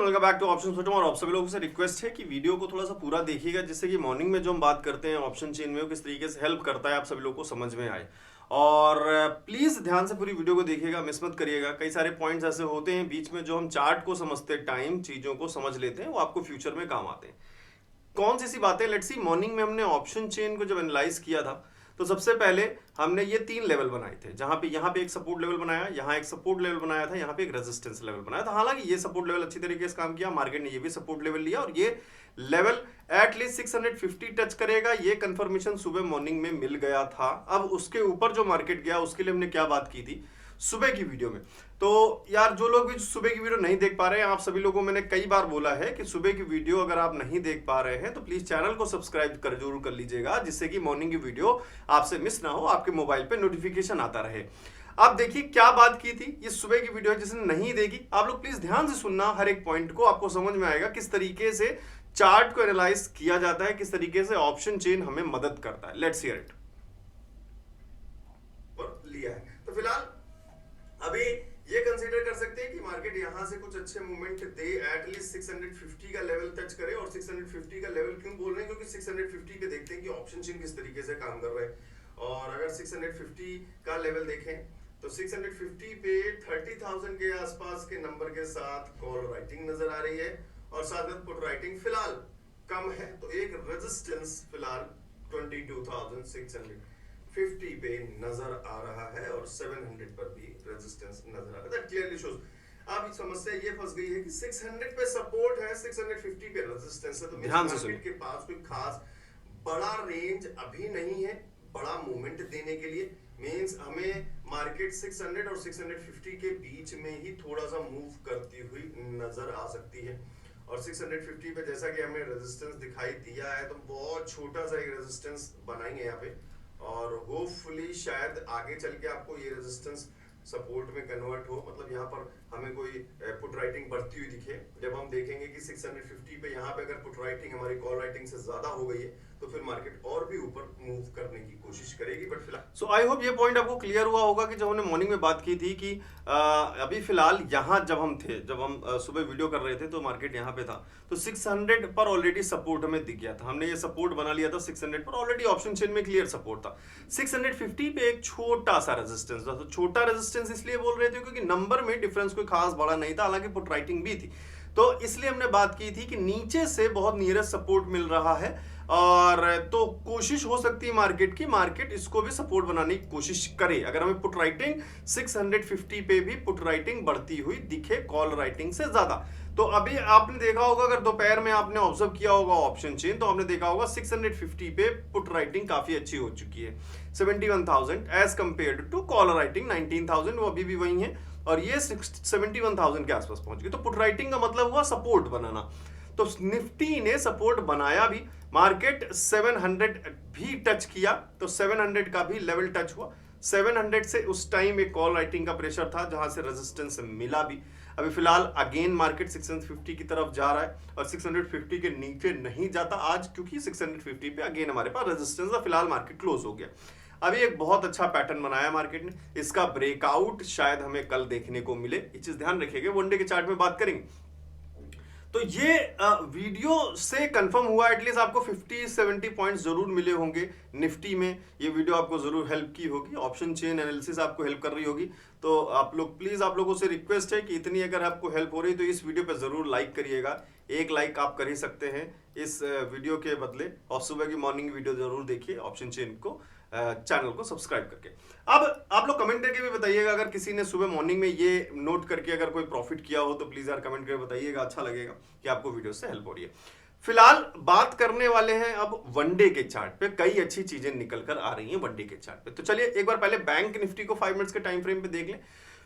Welcome back to option सोचो। और आप सभी लोगों से रिक्वेस्ट है कि वीडियो को थोड़ा सा पूरा देखिएगा, जिससे कि मॉर्निंग में जो हम बात करते हैं ऑप्शन चेन में वो किस तरीके से हेल्प करता है आप सभी लोगों को समझ में आए। और प्लीज ध्यान से पूरी वीडियो को देखिएगा, मिस मत करिएगा। कई सारे पॉइंट्स ऐसे होते हैं बीच में जो हम चार्ट को समझते टाइम चीजों को समझ लेते हैं, वो आपको फ्यूचर में काम आते हैं। कौन सी बातें, लेट्स सी। मॉर्निंग में हमने ऑप्शन चेन को जब एनालाइज किया था तो सबसे पहले हमने ये 3 लेवल बनाए थे, जहां पे यहाँ पे एक सपोर्ट लेवल बनाया, यहाँ एक सपोर्ट लेवल बनाया था, यहाँ पे एक रेजिस्टेंस लेवल बनाया था। हालांकि ये सपोर्ट लेवल अच्छी तरीके से काम किया, मार्केट ने ये भी सपोर्ट लेवल लिया और ये लेवल एटलीस्ट 650 टच करेगा, ये कंफर्मेशन सुबह मॉर्निंग में मिल गया था। अब उसके ऊपर जो मार्केट गया उसके लिए हमने क्या बात की थी सुबह की वीडियो में। तो यार जो लोग भी सुबह की वीडियो नहीं देख पा रहे हैं, आप सभी लोगों को मैंने कई बार बोला है कि सुबह की वीडियो अगर आप नहीं देख पा रहे हैं तो प्लीज चैनल को सब्सक्राइब कर जरूर कर लीजिएगा, जिससे कि मॉर्निंग की वीडियो आपसे मिस ना हो, आपके मोबाइल पे नोटिफिकेशन आता रहे। आप देखिए क्या बात की थी, ये सुबह की वीडियो है, जिसने नहीं देखी आप लोग प्लीज ध्यान से सुनना, हर एक पॉइंट को आपको समझ में आएगा किस तरीके से चार्ट को एनालाइज किया जाता है, किस तरीके से ऑप्शन चेन हमें मदद करता है। Let's hear it. लिया है तो फिलहाल अभी ये कंसीडर कर सकते हैं कि मार्केट यहां से कुछ अच्छे मूवमेंट दे, एटलीस्ट 650 का लेवल टच करे। और 650 का लेवल क्यों बोल रहे हैं, क्योंकि 650 पे देखते हैं कि ऑप्शन चेन किस तरीके से काम कर रहा है। और अगर 650 का लेवल देखें तो 650 पे 30,000 के आसपास के नंबर के साथ कॉल राइटिंग नजर आ रही है और साथ में पुट राइटिंग फिलहाल कम है। तो एक रेजिस्टेंस फिलहाल 22,650 पे नजर आ रहा है और 700 पर भी रेजिस्टेंस नजर आ रहा है। That clearly shows. अब समस्या ये फंस गई है कि 600 पे सपोर्ट है, 650 पे रेजिस्टेंस है। तो मार्केट के पास कोई खास बड़ा रेंज अभी नहीं है बड़ा मूवमेंट देने के लिए। मींस हमें मार्केट 600 और 650 के बीच में ही थोड़ा सा मूव करती हुई नजर आ सकती है। और 650 पे जैसा कि हमें रेजिस्टेंस दिखाई दिया है तो बहुत छोटा सा एक रेजिस्टेंस बनाएंगे यहाँ पे, और होपफुली शायद आगे चल के आपको ये रेजिस्टेंस सपोर्ट में कन्वर्ट हो, मतलब यहाँ पर हमें कोई पुट राइटिंग बढ़ती हुई दिखे। जब हम देखेंगे कि 650 पे यहाँ पे अगर पुट राइटिंग हमारी कॉल राइटिंग से ज्यादा हो गई है तो फिर मार्केट और भी ऊपर मूव करने की कोशिश करेगी। बट फिलहाल सो आई होप ये पॉइंट आपको क्लियर हुआ होगा कि जब हमने मॉर्निंग में बात की थी कि अभी फिलहाल यहाँ जब हम सुबह वीडियो कर रहे थे तो मार्केट यहाँ पे था, तो 600 पर ऑलरेडी सपोर्ट हमें दिख गया था, हमने ये सपोर्ट बना लिया था 600 पर, ऑलरेडी ऑप्शन चेन में क्लियर सपोर्ट था। 650 पे एक छोटा सा रेजिस्टेंस था। तो छोटा रेजिस्टेंस इसलिए बोल रहे थे क्योंकि नंबर में डिफरेंस कोई खास बड़ा नहीं था, हालांकि पुट राइटिंग भी थी। तो इसलिए हमने बात की थी कि नीचे से बहुत नियरेस्ट सपोर्ट मिल रहा है और तो कोशिश हो सकती है मार्केट की, मार्केट इसको भी सपोर्ट बनाने की कोशिश करे। अगर हमें पुट राइटिंग 650 पे भी पुट राइटिंग बढ़ती हुई दिखे कॉल राइटिंग से ज्यादा। तो अभी आपने देखा होगा, अगर दोपहर में आपने ऑब्जर्व किया होगा ऑप्शन चेन, तो आपने देखा होगा 650 पे पुट राइटिंग काफी अच्छी हो चुकी है, 71,000 as compare to call writing 19,000, वो अभी भी वही है और ये 71,000 के आसपास पहुंच गई। तो पुट राइटिंग का मतलब हुआ सपोर्ट बनाना। तो निफ्टी ने सपोर्ट बनाया भी, मार्केट 700 भी टच किया, तो 700 का भी लेवल टच हुआ। 700 से उस टाइम एक कॉल राइटिंग का प्रेशर था जहां से रेजिस्टेंस मिला भी। अभी फिलहाल अगेन मार्केट 650 की तरफ जा रहा है और 650 के नीचे नहीं जाता आज, क्योंकि 650 पे अगेन हमारे पास रेजिस्टेंस था। फिलहाल मार्केट क्लोज हो गया। अभी एक बहुत अच्छा पैटर्न बनाया मार्केट ने, इसका ब्रेकआउट शायद हमें कल देखने को मिले, ये चीज ध्यान रखिएगा। वनडे के चार्ट में बात करेंगे तो ये वीडियो से कंफर्म हुआ एटलीस्ट आपको 50-70 पॉइंट्स जरूर मिले होंगे निफ्टी में। ये वीडियो आपको जरूर हेल्प की होगी, ऑप्शन चेन एनालिसिस आपको हेल्प कर रही होगी। तो आप लोग प्लीज, आप लोगों से रिक्वेस्ट है कि इतनी अगर आपको हेल्प हो रही है तो इस वीडियो पे जरूर लाइक करिएगा। एक लाइक आप कर ही सकते हैं इस वीडियो के बदले, और सुबह की मॉर्निंग वीडियो जरूर देखिए ऑप्शन चेन को, चैनल को सब्सक्राइब करके। अब आप लोग कमेंट करके भी बताइएगा, अगर किसी ने सुबह मॉर्निंग में ये नोट करके अगर कोई प्रॉफिट किया हो तो प्लीज यार कमेंट करके बताइएगा, अच्छा लगेगा कि आपको वीडियो से हेल्प हो रही है। फिलहाल बात करने वाले हैं अब वनडे के चार्ट पे, कई अच्छी चीजें निकल कर आ रही हैं वनडे के चार्ट पे। तो चलिए एक बार पहले बैंक निफ्टी को 5 मिनट्स के टाइम फ्रेम पे देख लें,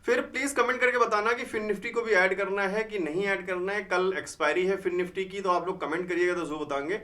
फिर प्लीज कमेंट करके बताना कि फिन निफ्टी को भी ऐड करना है कि नहीं ऐड करना है। कल एक्सपायरी है फिन निफ्टी की, तो आप लोग कमेंट करिएगा तो जरूर बताएंगे।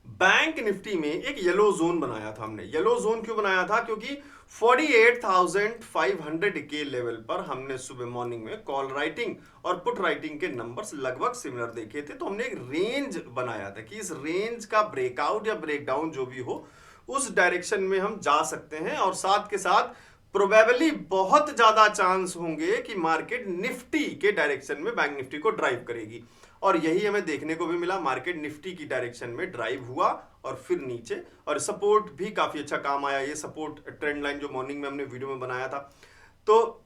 बैंक निफ्टी में एक येलो जोन बनाया था हमने। येलो जोन क्यों बनाया था, क्योंकि 48,500 के लेवल पर हमने सुबह मॉर्निंग में कॉल राइटिंग और पुट राइटिंग के नंबर्स लगभग सिमिलर देखे थे। तो हमने एक रेंज बनाया था कि इस रेंज का ब्रेकआउट या ब्रेकडाउन जो भी हो उस डायरेक्शन में हम जा सकते हैं, और साथ के साथ प्रोबेबली बहुत ज्यादा चांस होंगे कि मार्केट निफ्टी के डायरेक्शन में बैंक निफ्टी को ड्राइव करेगी, और यही हमें देखने को भी मिला। मार्केट निफ्टी की डायरेक्शन में ड्राइव हुआ और फिर नीचे, और सपोर्ट भी काफी अच्छा काम आया। ये सपोर्ट ट्रेंड लाइन जो मॉर्निंग में हमने वीडियो में बनाया था, तो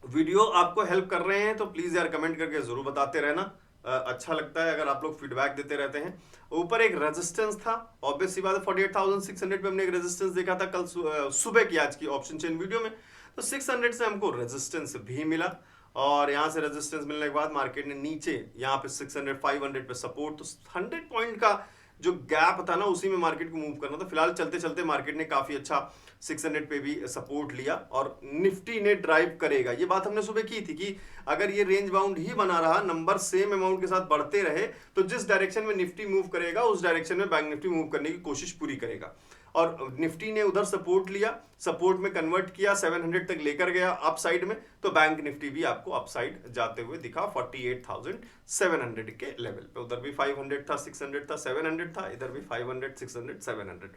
वीडियो आपको हेल्प कर रहे हैं तो प्लीज यार कमेंट करके जरूर बताते रहना। अच्छा लगता है अगर आप लोग फीडबैक देते रहते हैं। ऊपर एक रेजिस्टेंस था, ऑब्वियस सी बात है 48,600 पे हमने एक रेजिस्टेंस देखा था कल सुबह की, आज की ऑप्शन चेन वीडियो में। तो 600 से हमको रेजिस्टेंस भी मिला, और यहां से रेजिस्टेंस मिलने के बाद मार्केट ने नीचे यहाँ पे 600 500 पे सपोर्ट, तो 100 पॉइंट का जो गैप था ना उसी में मार्केट को मूव करना था। फिलहाल चलते चलते मार्केट ने काफी अच्छा 600 पे भी सपोर्ट लिया, और निफ्टी ने ड्राइव करेगा। ये बात हमने सुबह की थी कि अगर ये रेंज बाउंड ही बना रहा, नंबर सेम अमाउंट के साथ बढ़ते रहे, तो जिस डायरेक्शन में निफ्टी मूव करेगा उस डायरेक्शन में बैंक निफ्टी मूव करने की कोशिश पूरी करेगा। और निफ्टी ने उधर सपोर्ट लिया, सपोर्ट में कन्वर्ट किया, 700 तक लेकर गया अप साइड में, तो बैंक निफ्टी भी आपको अप साइड जाते हुए दिखा 48,700 के लेवल पे। उधर भी 500 था, 600 था, 700 था, इधर भी 500 600 700।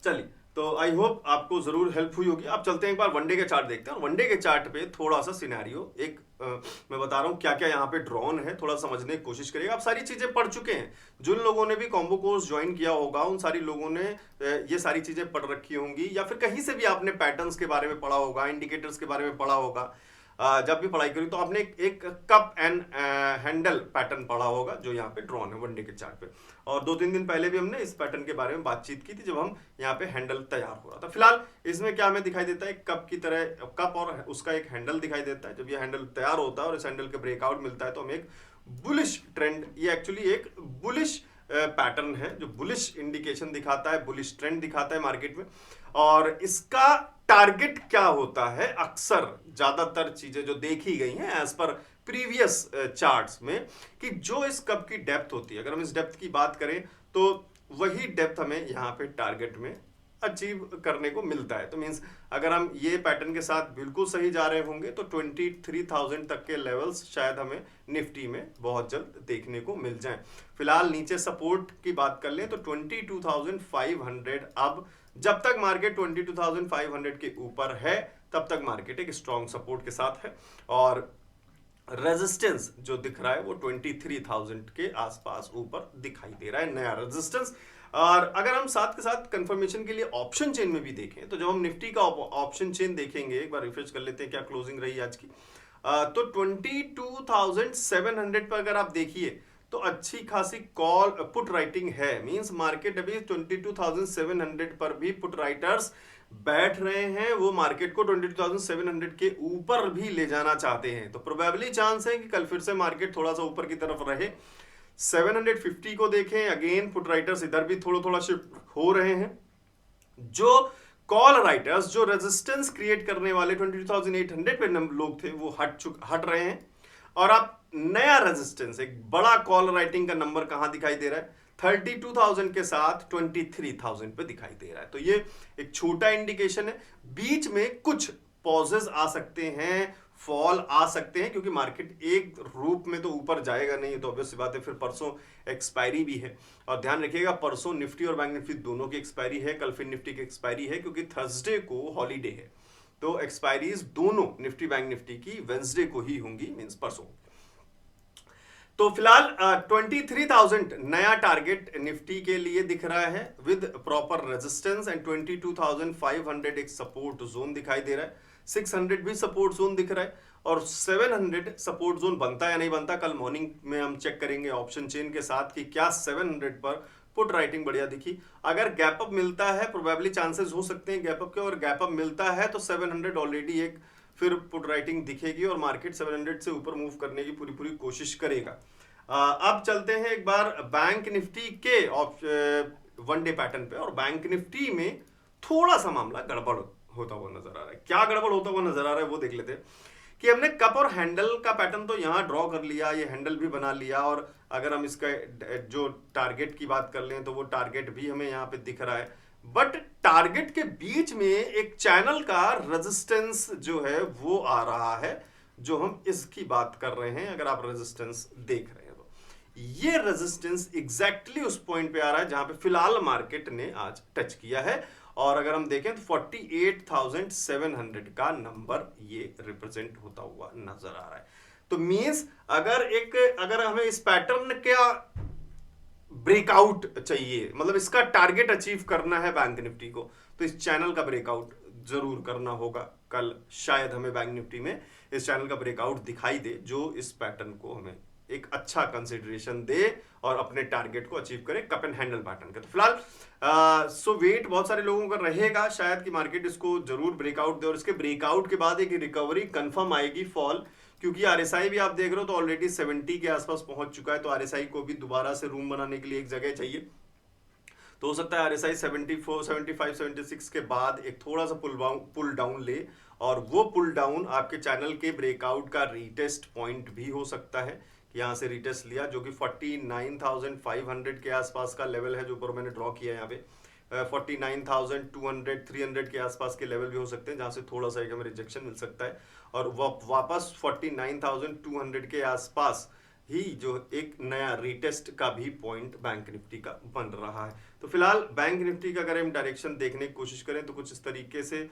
चलिए, तो आई होप आपको जरूर हेल्प हुई होगी। अब चलते हैं एक बार वनडे के चार्ट देखते हैं, और वनडे के चार्ट पे थोड़ा सा सिनेरियो एक मैं बता रहा हूं क्या क्या यहाँ पे ड्रॉन है, थोड़ा समझने की कोशिश करिएगा। आप सारी चीजें पढ़ चुके हैं, जिन लोगों ने भी कॉम्बो कोर्स ज्वाइन किया होगा उन सारी लोगों ने ये सारी चीजें पढ़ रखी होंगी, या फिर कहीं से भी आपने पैटर्न्स के बारे में पढ़ा होगा, इंडिकेटर्स के बारे में पढ़ा होगा। जब भी पढ़ाई करी तो आपने एक कप एंड हैंडल पैटर्न पढ़ा होगा जो यहाँ पे ड्रॉन है वनडे के चार्ट पे, और 2-3 दिन पहले भी हमने इस पैटर्न के बारे में बातचीत की थी जब हम यहाँ पे हैंडल तैयार हो रहा था। फिलहाल इसमें क्या हमें दिखाई देता है, कप की तरह कप और उसका एक हैंडल दिखाई देता है। जब ये हैंडल तैयार होता है और इस हैंडल के ब्रेकआउट मिलता है तो हमें एक बुलिश ट्रेंड, ये एक्चुअली एक बुलिश पैटर्न है जो बुलिश इंडिकेशन दिखाता है, बुलिश ट्रेंड दिखाता है मार्केट में। और इसका टारगेट क्या होता है, अक्सर ज्यादातर चीजें जो देखी गई हैं एज पर प्रीवियस चार्ट्स में, कि जो इस कप की डेप्थ होती है, अगर हम इस डेप्थ की बात करें तो वही डेप्थ हमें यहाँ पे टारगेट में अचीव करने को मिलता है। तो मींस अगर हम ये पैटर्न के साथ बिल्कुल सही जा रहे होंगे तो 23,000 तक के लेवल्स शायद हमें निफ्टी में बहुत जल्द देखने को मिल जाएं। फिलहाल नीचे सपोर्ट की बात कर लें तो 22,500, अब जब तक मार्केट 22,500 के ऊपर है तब तक मार्केट एक स्ट्रॉन्ग सपोर्ट के साथ है, और रेजिस्टेंस जो दिख रहा है वो 23,000 के आसपास ऊपर दिखाई दे रहा है, नया रेजिस्टेंस। और अगर हम साथ के साथ कंफर्मेशन के लिए ऑप्शन चेन में भी देखें, तो जब हम निफ्टी का ऑप्शन चेन देखेंगे, एक बार रिफ्रेश कर लेते हैं क्या क्लोजिंग रही आज की, तो 22,700 पर अगर आप देखिए तो अच्छी खासी कॉल पुट राइटिंग है। मींस मार्केट अभी 22,700 पर भी पुट राइटर्स बैठ रहे हैं, वो मार्केट को 22,700 के ऊपर भी ले जाना चाहते हैं। तो प्रोबेबली चांस है कि कल फिर से मार्केट थोड़ा सा ऊपर की तरफ रहे। 750 को देखें, अगेन पुट राइटर्स इधर भी थोड़ा थोड़ा शिफ्ट हो रहे हैं। जो कॉल राइटर्स, जो रेजिस्टेंस क्रिएट करने वाले 22,800 पे लोग थे, वो हट रहे हैं। और आप नया रेजिस्टेंस, एक बड़ा कॉल राइटिंग का नंबर कहां दिखाई दे रहा है, 32,000 के साथ 23,000 पे दिखाई दे रहा है। तो ये एक छोटा इंडिकेशन है, बीच में कुछ पॉजेस आ सकते हैं, फॉल आ सकते हैं, क्योंकि मार्केट एक रूप में तो ऊपर जाएगा नहीं, तो ऑब्वियस सी बात है। फिर परसों एक्सपायरी भी है, और ध्यान रखिएगा परसों निफ्टी और बैंक निफ्टी दोनों की एक्सपायरी है, कल फिर निफ्टी की एक्सपायरी है, क्योंकि थर्सडे को हॉलीडे है। तो एक्सपायरीज दोनों निफ्टी बैंक निफ्टी की वेंसडे को ही होंगी, मींस परसों। तो फिलहाल 23,000 नया टारगेट निफ्टी के लिए दिख रहा है विद प्रॉपर रेजिस्टेंस, एंड 22,500 एक सपोर्ट जोन दिखाई दे रहा है। 600 भी सपोर्ट जोन दिख रहा है, और 700 सपोर्ट जोन बनता या नहीं बनता, कल मॉर्निंग में हम चेक करेंगे ऑप्शन चेन के साथ कि क्या 700 पर पुट राइटिंग बढ़िया दिखी। अगर गैप अप मिलता है, प्रोबेबली चांसेस हो सकते हैं गैप अप के, और गैप अप मिलता है तो 700 ऑलरेडी एक फिर पुट राइटिंग दिखेगी, और मार्केट 700 से ऊपर मूव करने की पूरी कोशिश करेगा। अब चलते हैं एक बार बैंक निफ्टी के वनडे पैटर्न पे, और बैंक निफ्टी में थोड़ा सा मामला गड़बड़ होता हुआ नजर आ रहा है। क्या गड़बड़ होता हुआ नजर आ रहा है वो देख लेते हैं। कि हमने कप और हैंडल का पैटर्न तो यहाँ ड्रॉ कर लिया, ये हैंडल भी बना लिया, और अगर हम इसका जो टारगेट की बात कर लें तो वो टारगेट भी हमें यहाँ पे दिख रहा है। बट टारगेट के बीच में एक चैनल का रेजिस्टेंस जो है वो आ रहा है, जो हम इसकी बात कर रहे हैं। अगर आप रेजिस्टेंस देख रहे हैं तो ये रेजिस्टेंस एग्जैक्टली उस पॉइंट पे आ रहा है जहां पे फिलहाल मार्केट ने आज टच किया है, और अगर हम देखें तो 48,700 का नंबर ये रिप्रेजेंट होता हुआ नजर आ रहा है। तो मींस अगर हमें इस पैटर्न का ब्रेकआउट चाहिए, मतलब इसका टारगेट अचीव करना है बैंक निफ्टी को, तो इस चैनल का ब्रेकआउट जरूर करना होगा। कल शायद हमें बैंक निफ्टी में इस चैनल का ब्रेकआउट दिखाई दे जो इस पैटर्न को हमें एक अच्छा कंसिडरेशन दे और अपने टारगेट को अचीव करे कप एंड हैंडल पैटर्न का। तो फिलहाल सो वेट बहुत सारे लोगों का रहेगा शायद कि मार्केट इसको जरूर ब्रेकआउट दे और इसके ब्रेकआउट के बाद एक रिकवरी कंफर्म आएगी फॉल, क्योंकि आरएसआई भी आप देख रहे हो तो ऑलरेडी 70 के आसपास पहुंच चुका है। तो आरएसआई को भी दोबारा से रूम बनाने के लिए एक जगह चाहिए। तो हो सकता है आरएसआई 74, 75, 76 के बाद एक थोड़ा सा पुल डाउन ले और वो पुल डाउन आपके चैनल के ब्रेकआउट का रीटेस्ट पॉइंट भी हो सकता है। यहाँ से रीटेस्ट लिया जो कि 49,500 के आसपास का लेवल है, जो ऊपर मैंने ड्रॉ किया है यहाँ पे 49,200, 300 के आसपास के लेवल भी हो सकते हैं जहाँ से थोड़ा सा एक हमें रिजेक्शन मिल सकता है और वापस 49,200 के आसपास ही जो एक नया रीटेस्ट का भी पॉइंट बैंक निफ्टी का बन रहा है। तो फिलहाल बैंक निफ्टी का अगर हम डायरेक्शन देखने की कोशिश करें तो कुछ इस तरीके से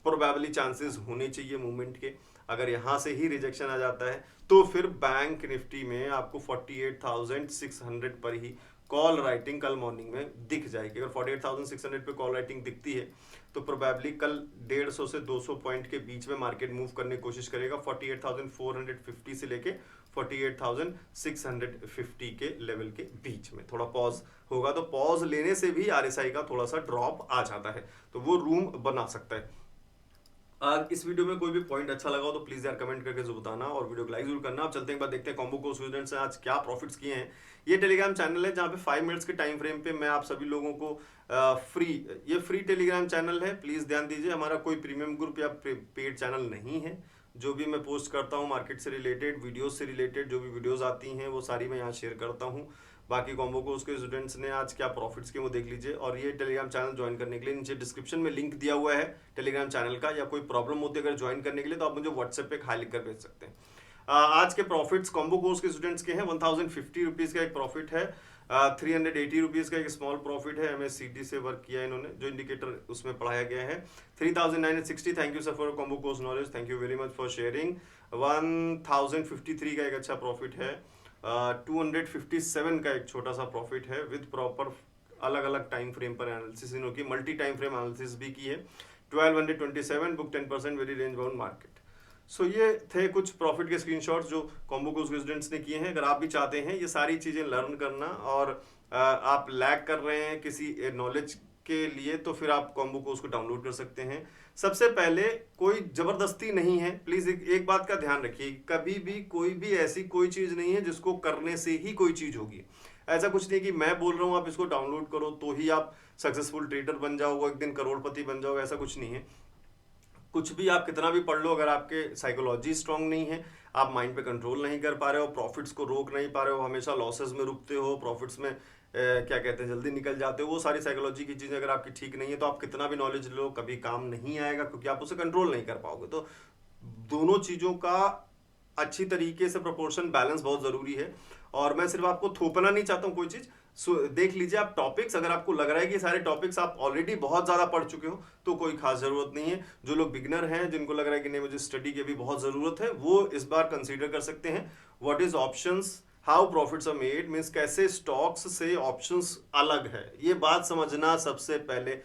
प्रोबेबली चांसेस होने चाहिए मूवमेंट के। अगर यहां से ही रिजेक्शन आ जाता है तो फिर बैंक निफ्टी में आपको 48,600 पर ही कॉल राइटिंग कल मॉर्निंग में दिख जाएगी। अगर 48,600 पे कॉल राइटिंग दिखती है तो प्रोबेबली कल 150 से 200 पॉइंट के बीच में मार्केट मूव करने की कोशिश करेगा 48,450 से लेके 48,650 के लेवल के बीच में थोड़ा पॉज होगा। तो पॉज लेने से भी आरएसआई का थोड़ा सा ड्रॉप आ जाता है, तो वो रूम बना सकता है। इस वीडियो में कोई भी पॉइंट अच्छा लगा हो तो प्लीज यार कमेंट करके जरूर बताना और वीडियो को लाइक जरूर करना। अब चलते हैं एक बार देखते हैं कॉम्बो कोर्स स्टूडेंट्स ने आज क्या प्रॉफिट्स किए हैं। ये टेलीग्राम चैनल है जहाँ पे 5 मिनट्स के टाइम फ्रेम पे मैं आप सभी लोगों को फ्री टेलीग्राम चैनल है, प्लीज ध्यान दीजिए। हमारा कोई प्रीमियम ग्रुप या पेड चैनल नहीं है। जो भी मैं पोस्ट करता हूँ मार्केट से रिलेटेड, वीडियोस से रिलेटेड जो भी वीडियोस आती हैं वो सारी मैं यहाँ शेयर करता हूँ। बाकी कॉम्बो कोर्स के स्टूडेंट्स ने आज क्या प्रॉफिट्स किए वो देख लीजिए। और ये टेलीग्राम चैनल ज्वाइन करने के लिए नीचे डिस्क्रिप्शन में लिंक दिया हुआ है टेलीग्राम चैनल का, या कोई प्रॉब्लम होती है अगर ज्वाइन करने के लिए तो आप मुझे व्हाट्सएप पे हाई लिख कर भेज सकते हैं। आज के प्रॉफिट्स कॉम्बो कोर्स के स्टूडेंट्स के हैं 1050 रुपीज का एक प्रॉफिट है, 380 रुपीज का एक स्मॉल प्रॉफिट है, MACD से वर्क किया है इन्होंने, जो इंडिकेटर उसमें पढ़ाया गया है 3960। Thank you sir for combo course knowledge, thank you very much for sharing. 1053 का एक अच्छा प्रॉफिट है, 257 का एक छोटा सा प्रॉफिट है विद प्रॉपर अलग अलग टाइम फ्रेम पर एनालिसिस इन्होंने की, मल्टी टाइम फ्रेम एनालिसिस भी की है। 1227 book 10% very range bound market. So ये थे कुछ प्रॉफिट के स्क्रीनशॉट्स जो कॉम्बो कोर्स के स्टूडेंट्स ने किए हैं। अगर आप भी चाहते हैं ये सारी चीजें लर्न करना और आप लैग कर रहे हैं किसी नॉलेज के लिए तो फिर आप कॉम्बो कोर्स को डाउनलोड कर सकते हैं। सबसे पहले कोई जबरदस्ती नहीं है, प्लीज एक बात का ध्यान रखिए, कभी भी कोई भी ऐसी कोई चीज नहीं है जिसको करने से ही कोई चीज होगी। ऐसा कुछ नहीं कि मैं बोल रहा हूं आप इसको डाउनलोड करो तो ही आप सक्सेसफुल ट्रेडर बन जाओगे, एक दिन करोड़पति बन जाओगे, ऐसा कुछ नहीं है। कुछ भी आप कितना भी पढ़ लो, अगर आपके साइकोलॉजी स्ट्रांग नहीं है, आप माइंड पे कंट्रोल नहीं कर पा रहे हो, प्रॉफिट्स को रोक नहीं पा रहे हो, हमेशा लॉसेस में रुकते हो, प्रॉफिट्स में क्या कहते हैं जल्दी निकल जाते हो, वो सारी साइकोलॉजी की चीजें अगर आपकी ठीक नहीं है तो आप कितना भी नॉलेज लो कभी काम नहीं आएगा, क्योंकि आप उसे कंट्रोल नहीं कर पाओगे। तो दोनों चीजों का अच्छी तरीके से प्रोपोर्शन बैलेंस बहुत जरूरी है। और मैं सिर्फ आपको थोपना नहीं चाहता हूँ कोई चीज, देख लीजिए आप टॉपिक्स, अगर आपको लग रहा है कि सारे टॉपिक्स आप ऑलरेडी बहुत ज्यादा पढ़ चुके हो तो कोई खास जरूरत नहीं है। जो लोग बिगनर हैं, जिनको लग रहा है कि नहीं मुझे स्टडी की भी बहुत जरूरत है, वो इस बार कंसीडर कर सकते हैं what is options, how profits are made, means कैसे स्टॉक्स से ऑप्शंस अलग है। ये बात समझना सबसे पहले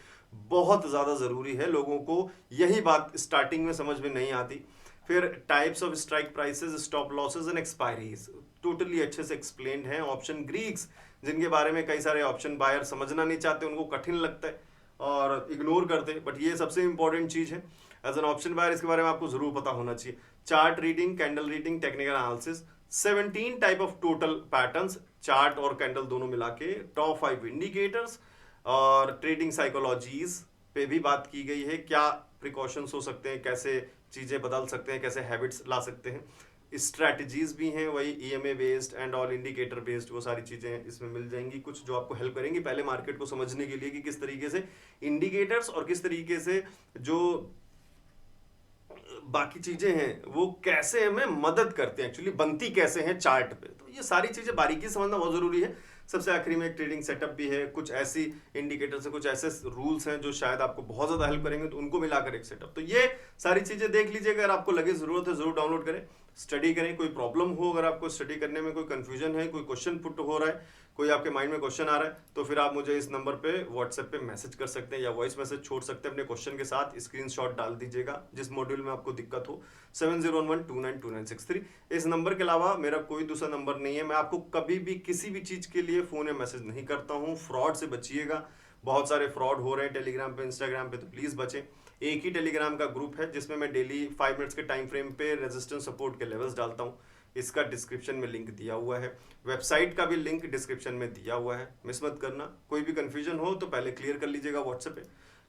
बहुत ज्यादा जरूरी है। लोगों को यही बात स्टार्टिंग में समझ में नहीं आती। फिर types of strike prices, stop losses and expiries totally अच्छे से एक्सप्लेन्ड है। ऑप्शन ग्रीक्स, जिनके बारे में कई सारे ऑप्शन बायर समझना नहीं चाहते, उनको कठिन लगता है और इग्नोर करते हैं, बट ये सबसे इंपॉर्टेंट चीज है एज एन ऑप्शन बायर, इसके बारे में आपको जरूर पता होना चाहिए। Chart reading, candle reading, technical analysis, 17 type of total patterns, chart और कैंडल दोनों मिला के, टॉप 5 इंडिकेटर्स और ट्रेडिंग साइकोलॉजीज पे भी बात की गई है। क्या प्रिकॉशंस हो सकते हैं, कैसे चीजें बदल सकते हैं, कैसे हैबिट्स ला सकते हैं। स्ट्रैटेजीज भी हैं वही EMA based and all indicator based, वो सारी चीजें इसमें मिल जाएंगी कुछ जो आपको हेल्प करेंगी पहले मार्केट को समझने के लिए कि किस तरीके से इंडिकेटर्स और किस तरीके से जो बाकी चीजें हैं वो कैसे हमें मदद करते हैं, एक्चुअली बनती कैसे हैं चार्ट पे। तो ये सारी चीजें बारीकी से समझना बहुत जरूरी है। सबसे आखिरी में एक ट्रेडिंग सेटअप भी है, कुछ ऐसी इंडिकेटर्स हैं, कुछ ऐसे रूल्स हैं जो शायद आपको बहुत ज़्यादा हेल्प करेंगे, तो उनको मिलाकर एक सेटअप। तो ये सारी चीज़ें देख लीजिए, अगर आपको लगे ज़रूरत है ज़रूर डाउनलोड करें, स्टडी करें। कोई प्रॉब्लम हो, अगर आपको स्टडी करने में कोई कंफ्यूजन है, कोई क्वेश्चन पुट हो रहा है, कोई आपके माइंड में क्वेश्चन आ रहा है, तो फिर आप मुझे इस नंबर पे व्हाट्सएप पे मैसेज कर सकते हैं या वॉइस मैसेज छोड़ सकते हैं अपने क्वेश्चन के साथ। स्क्रीनशॉट डाल दीजिएगा जिस मॉड्यूल में आपको दिक्कत हो, 7011292963। इस नंबर के अलावा मेरा कोई दूसरा नंबर नहीं है। मैं आपको कभी भी किसी भी चीज़ के लिए फ़ोन या मैसेज नहीं करता हूँ। फ्रॉड से बचिएगा, बहुत सारे फ्रॉड हो रहे हैं टेलीग्राम पे, इंस्टाग्राम पे, तो प्लीज़ बचें। एक ही टेलीग्राम का ग्रुप है जिसमें मैं डेली 5 मिनट्स के टाइम फ्रेम पे रेजिस्टेंस सपोर्ट के लेवल्स डालता हूँ। इसका डिस्क्रिप्शन में लिंक दिया हुआ है, वेबसाइट का भी लिंक डिस्क्रिप्शन में दिया हुआ है, मिस मत करना। कोई भी कंफ्यूजन हो तो पहले क्लियर कर लीजिएगा व्हाट्सएप पे,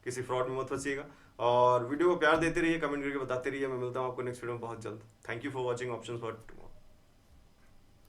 किसी फ्रॉड में मत फंसिएगा। और वीडियो को प्यार देते रहिए, कमेंट करके बताते रहिए। मैं मिलता हूँ आपको नेक्स्ट वीडियो में बहुत जल्द। Thank you for watching options for tomorrow.